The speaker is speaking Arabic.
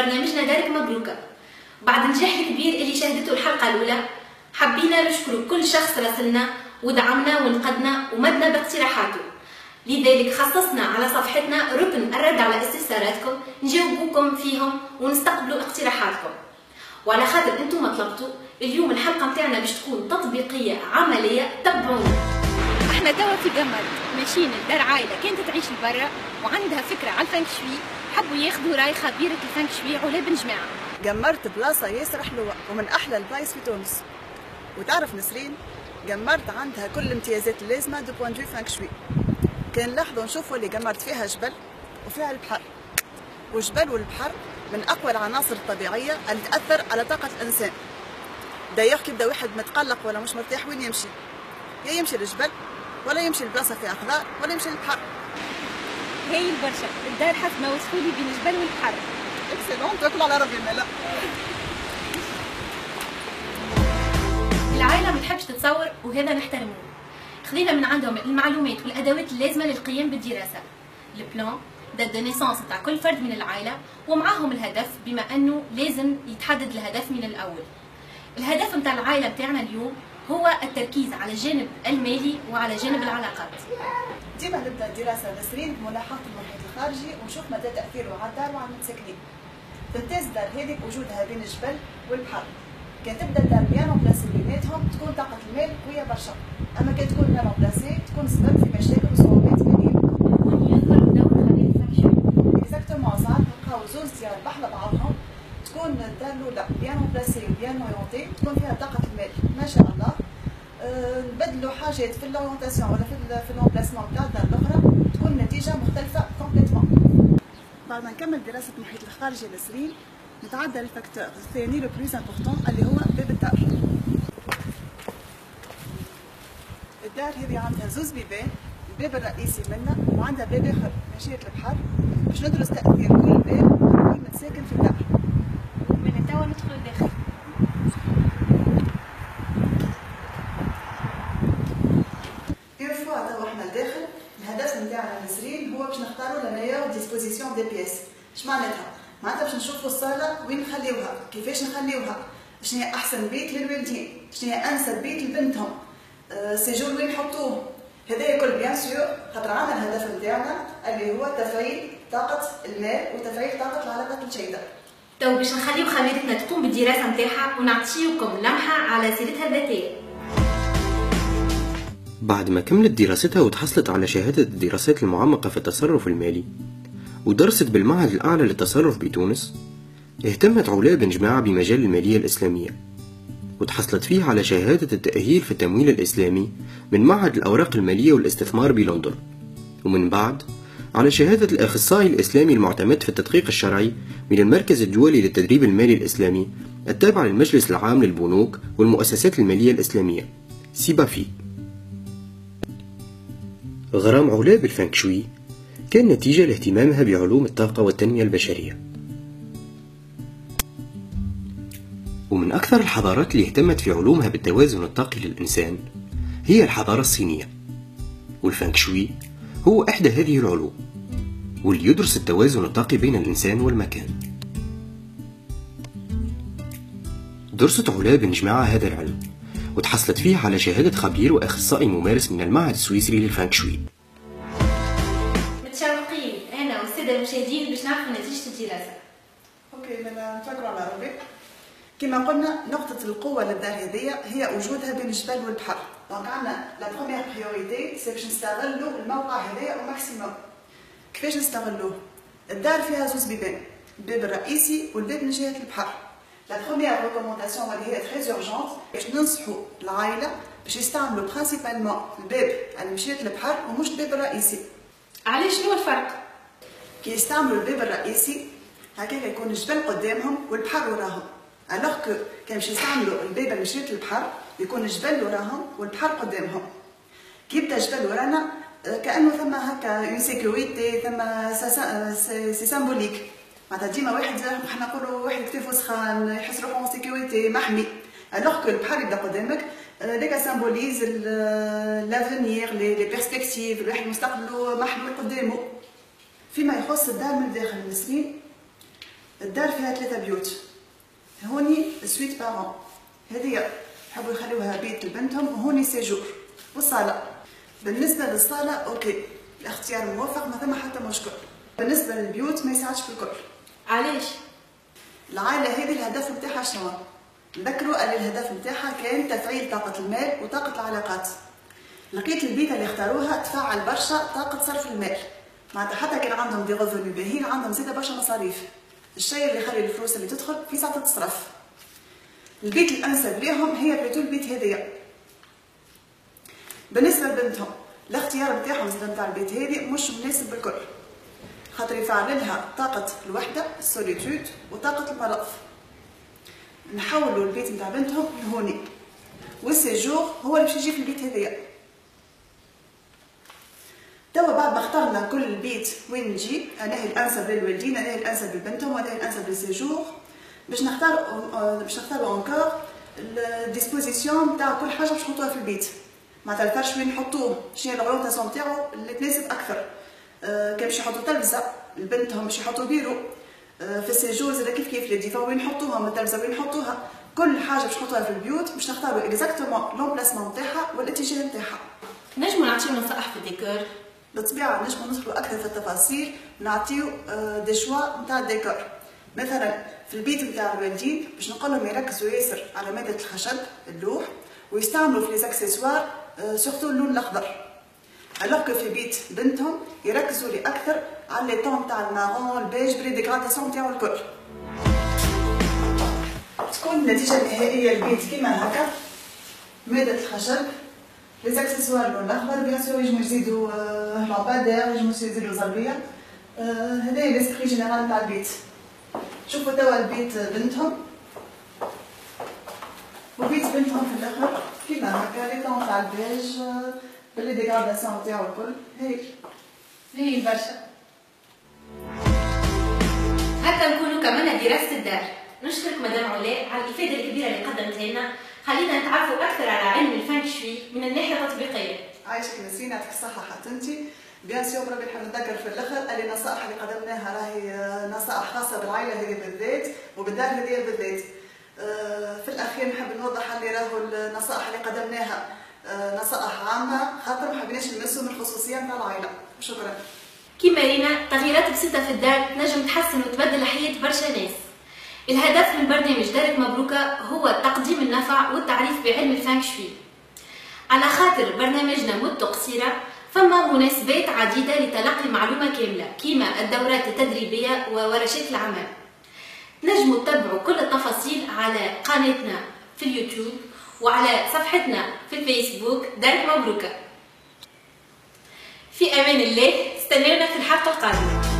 برنامجنا دارك مبروكة. بعد النجاح الكبير اللي شهدته الحلقة الأولى، حبينا نشكر كل شخص راسلنا ودعمنا ونقدنا ومدنا باقتراحاته. لذلك خصصنا على صفحتنا ركن الرد على استفساراتكم، نجاوبوكم فيهم ونستقبلوا اقتراحاتكم. وعلى خاطر انتم طلبتوا، اليوم الحلقة متاعنا باش تكون تطبيقية عملية. تبعونا. احنا توا في قمر ماشيين لدار عائلة كانت تعيش لبرا وعندها فكرة على الفانك شوي، حبوا ياخذوا راي خبيرة الفانك شوي علا بن جماعة. قمرت بلاصة ياسر حلوة ومن أحلى البلايص في تونس. وتعرف نسرين، قمرت عندها كل الامتيازات اللازمة دو بوان دو فانك شوي. كان نلاحظوا نشوفوا اللي قمرت فيها جبل وفيها البحر، والجبل والبحر من أقوى العناصر الطبيعية اللي تأثر على طاقة الإنسان. دايوغ كي يبدا واحد متقلق ولا مش مرتاح وين يمشي؟ يا يمشي للجبل ولا يمشي لبلاصة فيها خضار ولا يمشي للبحر. هاي البرشا الدار حسب ما وصفولي بين الجبل والبحر. اكسلون، تاكل على ربي مالا. العائلة ما تحبش تتصور وهذا نحترمه. خذينا من عندهم المعلومات والأدوات اللازمة للقيام بالدراسة، البلان دات دو نيسانس نتاع كل فرد من العائلة، ومعاهم الهدف بما أنه لازم يتحدد الهدف من الأول. الهدف نتاع العائلة بتاعنا اليوم هو التركيز على الجانب المالي وعلى جانب العلاقات. ديما نبدا الدراسة نسرين بملاحظة المحيط الخارجي ونشوف مدى تأثيره على الدار وعلى المتسكنين. تمتاز الدار هذيك وجودها بين الجبل والبحر. كان تبدا الدار بيان بلاصي بيناتهم تكون طاقة المال قوية برشا، أما كان تكون بيان بلاصي تكون سبب في مشاكل وصعوبات كبيرة. اكزاكتومون، ساعات نلقاو زوج ديار بحذا بعضهم، تكون الدار الأولى بيان بلاصي وبيان اورونتي، تكون فيها طاقة المال ما شاء الله. نبدلوا حاجات في الاورونتاسيون ولا في الامبلاسمون تاع الدار الأخرى، تكون النتيجة مختلفة كومبليتمون. بعد ما نكمل دراسة المحيط الخارجي لسرين، نتعدى الفاكتور الثاني لو بلوس امبورطون اللي هو باب الدار. الدار هذه عندها زوز بيبان، الباب الرئيسي منها وعندها باب اخر ماشية البحر، باش ندرس تأثير كل باب كل متساكن في الدار. من توا ندخلوا داخل. اون فوا توا احنا لداخل، الهدف نتاعنا نسرين هو باش نختاروا لا ميور ديسبوزيسيون دي بياس. اش معناتها؟ معناتها باش نشوفوا الصالة وين نخليوها، كيفاش نخليوها، شنو هي أحسن بيت للوالدين، شنو هي أنسب بيت لبنتهم، سيجور وين نحطوه. هذايا كل بيان سور خاطر عندنا الهدف نتاعنا اللي هو تفعيل طاقة المال وتفعيل طاقة العلاقات الجيدة. تو باش نخليو خبيرتنا تقوم بالدراسة نتاعها ونعطيوكم لمحة على سيرتها الذاتية. بعد ما كملت دراستها وتحصلت على شهادة الدراسات المعمقة في التصرف المالي، ودرست بالمعهد الأعلى للتصرف بتونس، اهتمت علا بن جماعة بمجال المالية الإسلامية، وتحصلت فيه على شهادة التأهيل في التمويل الإسلامي من معهد الأوراق المالية والاستثمار بلندن، ومن بعد على شهادة الأخصائي الإسلامي المعتمد في التدقيق الشرعي من المركز الدولي للتدريب المالي الإسلامي التابع للمجلس العام للبنوك والمؤسسات المالية الإسلامية سيبافي. غرام علا بالفانك شوي كان نتيجة لاهتمامها بعلوم الطاقة والتنمية البشرية. ومن أكثر الحضارات اللي اهتمت في علومها بالتوازن الطاقي للإنسان هي الحضارة الصينية، والفانك شوي هو إحدى هذه العلوم، واللي يدرس التوازن الطاقي بين الإنسان والمكان. درست علا بن جماعة هذا العلم وتحصلت فيه على شهادة خبير وأخصائي ممارس من المعهد السويسري للفانك شوي. متشوقين أنا والسادة المشاهدين باش نعرفوا نتيجة الدراسة. اوكي، نتفكروا على ربي. كما قلنا نقطة القوة للدار هذيا هي وجودها بين الجبل والبحر. دونك عندنا لا بروميير بريوريتي سي باش نستغلوا الموقع هذايا او ماكسيموم. كيفاش نستغلوه؟ الدار فيها زوز بيبان، الباب الرئيسي والباب من جهة البحر. لا بروميير ريكومونداسيون واللي هي تري اورجونت باش ننصحوا العائلة باش يستعملوا برينسيبالمون الباب اللي من جهة البحر ومش الباب الرئيسي. علاش شنو الفرق؟ كي يستعملوا الباب الرئيسي هكاك يكون الجبل قدامهم والبحر وراهم، الوغ كو كان باش يستعملوا الباب اللي من جهة البحر يكون الجبل وراهم والبحر قدامهم. كي يبدا الجبل ورانا كأنه ثم هكا اون سيكوريتي، ثم سي سامبوليك، معناتها ديما واحد حنا نقولوا واحد كتافو سخان يحس روحو اون سيكوريتي محمي، الوغ كو البحر يبدا قدامك ديكا سامبوليز لافونيغ لي بيرسبكتيف، الواحد مستقبله محلول قدامه. فيما يخص الدار من داخل النسرين الدار فيها 3 بيوت، هوني سويت بارون، هذه يحبوا يخلوها بيت لبنتهم، وهوني سيجور والصالة. بالنسبة للصالة اوكي، الاختيار موفق ما ثم حتى مشكل. بالنسبة للبيوت ما يساعدش في الكل. علاش؟ العائلة هذه الهدف نتاعها شنو؟ نذكروا أن الهدف نتاعها كان تفعيل طاقة المال وطاقة العلاقات. لقيت البيت اللي اختاروها تفعل برشا طاقة صرف المال، معناتها حتى كان عندهم دي غوفوني باهيين عندهم زيادة برشا مصاريف، الشيء اللي يخلي الفلوس اللي تدخل في ساعة تصرف. البيت الأنسب ليهم هي بلوتو البيت هذيا. بالنسبة لبنتهم الاختيار نتاعهم نتاع البيت هذي مش مناسب بالكل، خاطر يفعل لها طاقة الوحدة السوليتود وطاقة المرض. نحولوا البيت نتاع بنتهم لهوني، والسيجور هو اللي باش يجي في البيت هذايا. توا بعد ما اخترنا كل بيت وين نجي، انا هي الانسب للوالدين، انا هي الانسب لبنتهم، وانا هي الانسب للسيجور، باش نختاروا اونكور الديسبوزيسيون تاع كل حاجه باش نحطوها في البيت. معناتها الفرش وين نحطوه، شنو هي الاورونتاسيون تاعو اللي تناسب اكثر. كان باش يحطوا تلفزه لبنتهم، باش يحطوا بيرو. في السيجور زاد كيف لي ديفون وين نحطوها، التلفزه وين نحطوها، كل حاجه باش نحطوها في البيوت باش نختاروا اكزاكتومون لومبلاسمون تاعها والاتجاه نتاعها. نجمو نعطيو نصائح في الديكور؟ بالطبيعه نجمو ندخلوا اكثر في التفاصيل، نعطيو دي شوا نتاع الديكور. مثلا في البيت نتاع الوالدين باش نقول لهم يركزوا ياسر على ماده الخشب اللوح، ويستعملوا في ليزاكسيسوار سورتو اللون الاخضر. الوغ في بيت بنتهم يركزوا لي اكثر على لي طون تاع المارون البيج بري ديغراداسيون تاعو الكل. تكون النتيجه النهائيه البيت كيما هكا، ماده الخشب، لي زاكسيسوار اللون الاخضر، بيان سور يجمو يزيدوا لامبادير، يجمو يزيدوا زربيه. هذايا ليسبري جينيرال تاع البيت. شوفوا توا البيت بنتهم، وبيت بنتهم في الاخر كيما هكا، لي طون تاع البيج باللي ديغراداسيون تاعو الكل. هي برشا. هكا نكونوا كملنا دراسة الدار. نشكرك مدام علاء على الإفادة الكبيرة اللي قدمتها لنا، خلينا نتعرفوا أكثر على علم الفانك شوي من الناحية التطبيقية. عايشك نسرين، يعطيك الصحة حتنتي. بيان سور ربي نحب نذكر في الاخر اللي النصائح اللي قدمناها راهي نصائح خاصة بالعائلة هذه بالذات وبالدار هذه بالذات. في الأخير نحب نوضح اللي راهو النصائح اللي قدمناها نصائح عامة، خاطر ما حبيناش نمسوا من الخصوصية نتاع العائلة. شكرا. كيما رينا تغييرات بسيطة في الدار تنجم تحسن وتبدل حياة برشا ناس. الهدف من برنامج دارك مبروكة هو تقديم النفع والتعريف بعلم الفانك شوي. على خاطر برنامجنا مدته قصيرة، فما مناسبات عديدة لتلقي معلومة كاملة كيما الدورات التدريبية وورشات العمل. نجموا تتبعوا كل التفاصيل على قناتنا في اليوتيوب وعلى صفحتنا في الفيسبوك دارك مبروكة. في أمان الله، استنونا في الحلقة القادمة.